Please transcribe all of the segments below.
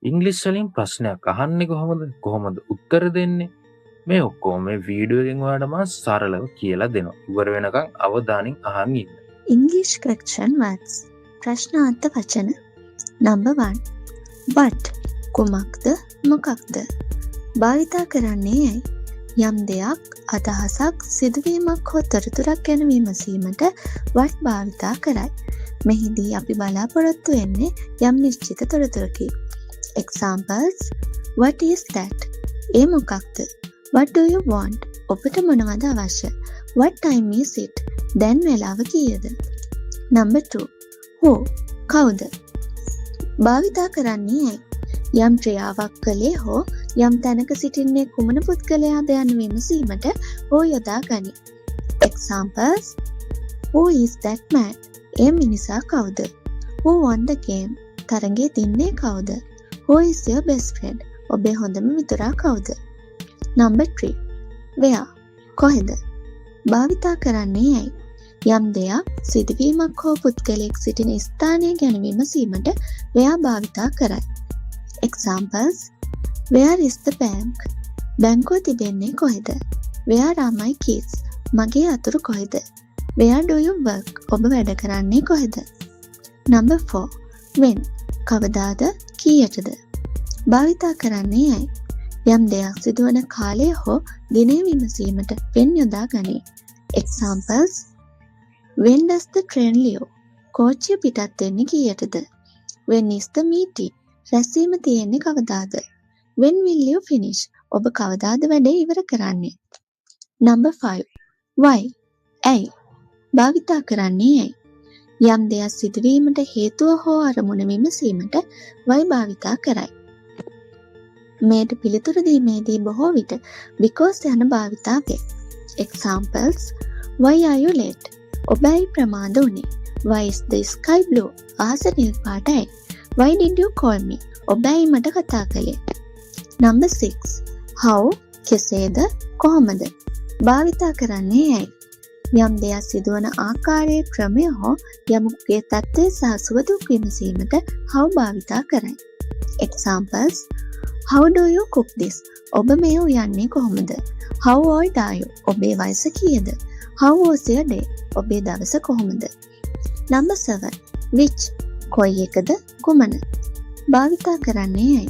ඉංග්‍රීසි වලින් ප්‍රශ්නයක් අහන්නේ කොහොමද? කොහොමද උත්තර දෙන්නේ? මේ ඔක්කොම මේ වීඩියෝ එකෙන් ඔයාලට මම සරලව කියලා දෙනවා. ඉවර වෙනකන් අවධානයෙන් අහන් ඉන්න. English question words. ප්‍රශ්නාර්ථ වචන. Number 1. What කුමක්ද මොකක්ද? භාවිතා කරන්නේ ඇයි? යම් දෙයක් අදහසක් සිදුවීමක් හෝ තොරතුරක් ගැන විමසීමට what භාවිතා කරයි. මෙහිදී අපි බලාපොරොත්තු වෙන්නේ යම් නිශ්චිත තොරතුරකි. Examples. What is that? ඒ මොකක්ද? What do you want? ඔබට මොනවද අවශ්‍ය? What time is it? දැන් වෙලාව කීයද? Number 2. Who කවුද? භාවිතා කරන්නේ ඇයි? යම් ක්‍රියාවක් කළේ හෝ යම් තැනක සිටින්නේ කුමන පුද්ගලයාද යන විමසීමට හෝ යොදා ගනී. Examples. Who is that man? ඒ මිනිසා කවුද? Who won the game? තරගයේ දින්නේ කවුද? Who is your best friend? ඔබේ හොඳම මිතුරා කවුද? Number 3. Where කොහෙද? භාවිතා කරන්නේ ඇයි? යම් දෙයක් සිදුවීමක් හෝ පුද්ගලයෙක් සිටින ස්ථානය ගැන විමසීමට where භාවිතා කරයි. Examples. Where is the bank? බැංකුව තිබෙන්නේ කොහෙද? Where are my keys? මගේ අතුරු කොහෙද? Where do you work? ඔබ වැඩ කරන්නේ කොහෙද? Number 4. When කවදාද කීයටද? භාවිතා කරන්නේ ඇයි? යම් දෙයක් සිදුවන කාලය හෝ දිනය විමසීමට when යොදා ගනී. Examples. When does the train leave? කෝච්චිය පිටත් වෙන්නේ කීයටද? When is the meeting? රැස්වීම තියෙන්නේ කවදාද? When will you finish? ඔබ කවදාද වැඩේ ඉවර කරන්නේ? Number 5. Why ඇයි? භාවිතා කරන්නේ ඇයි? යම් දෙයක් සිදුවීමට හේතුව හෝ අරමුණ විමසීමට why භාවිතා කරයි. මේට පිළිතුරු දීමේදී බොහෝ විට because යන භාවිතා වේ. Examples. Why are you late? ඔබ ඇයි ප්‍රමාද වුනේ? Why is the sky blue? අහස නිල් පාටයි. Why did you call me? ඔබ ඇයි මට කතා කළේ? Number 6. How කෙසේද කොහොමද? භාවිතා කරන්නේ ඇයි? යම් දෙයක් සිදුවන ආකාරයේ ක්‍රමය හෝ යමුගේ තත්ත්වය සහ සුවදුක් විමසීමට how භාවිතා කරයි. Examples. How do you cook this? ඔබ මේ උයන්නේ කොහොමද? How old are you? ඔබේ වයස කීයද? How was your day? ඔබේ දවස කොහොමද? Number 7. Which කොයි එකද කුමන? භාවිතා කරන්නේ ඇයි?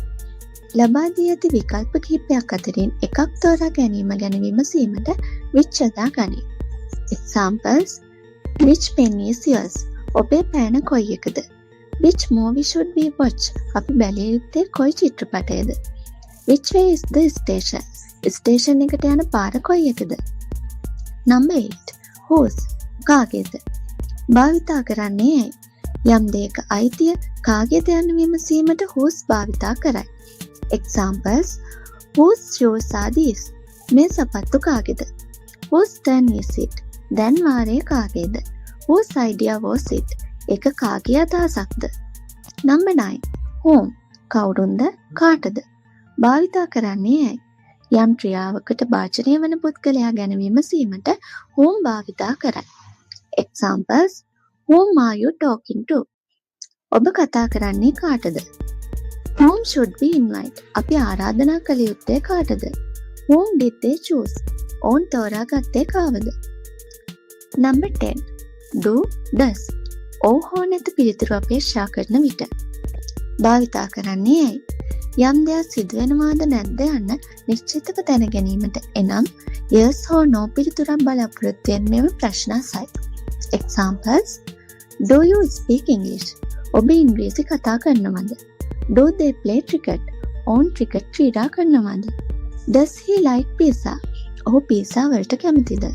ලබා දී ඇති විකල්ප කිහිපයක් අතරින් එකක් තෝරා ගැනීම ගැන විමසීමට which යොදා ගනී. Examples. Which pen is yours? ඔබේ පෑන කොයි එකද? Which movie should we watch? අපි බැලිය යුත්තේ කොයි චිත්‍රපටයද? Which way is the station? Station එකට යන පාර කොයි එකද? Number 8. Whose කාගේද? භාවිතා කරන්නේ ඇයි? යම් දෙයක අයිතිය කාගේද යන විමසීමට whose භාවිතා කරයි. Examples. Whose shoes are these? මේ සපත්තු කාගේද? Whose turn is it? දැන් වාරේ කාගේද? Whose idea was it? එක කාගේ අදහසක්ද? Number 9. Whom කවුරුන්ද කාටද? භාවිතා කරන්නේ ඇයි? යම් ක්‍රියාවකට භාජනය වන පුද්ගලයා ගැන විමසීමට whom භාවිතා කරයි. Examples. Whom are you talking to? ඔබ කතා කරන්නේ කාටද? Whom should we invite? අපි ආරාධනා කළ යුත්තේ කාටද? Whom did they choose? ඔවුන් තෝරාගත්තේ කාවද? Number 10. Do, does. ඔව් හෝ නැත පිළිතුරු අපේක්ෂා කරන විට. භාවිතා කරන්නේ ඇයි? යම් දෙයක් සිදුවෙනවාද නැද්ද යන්න නිශ්චිතව දැන ගැනීමට එනම් yes හෝ no පිළිතුරක් බලාපොරොත්තු වෙන මෙම ප්‍රශ්න අසයි. Examples. Do you speak English? ඔබ ඉංග්‍රීසි කතා කරනවද? Do they play cricket? ඔවුන් ක්‍රිකට් ක්‍රීඩා කරනවද? Does he like pizza? ඔහු පීසා වලට කැමතිද?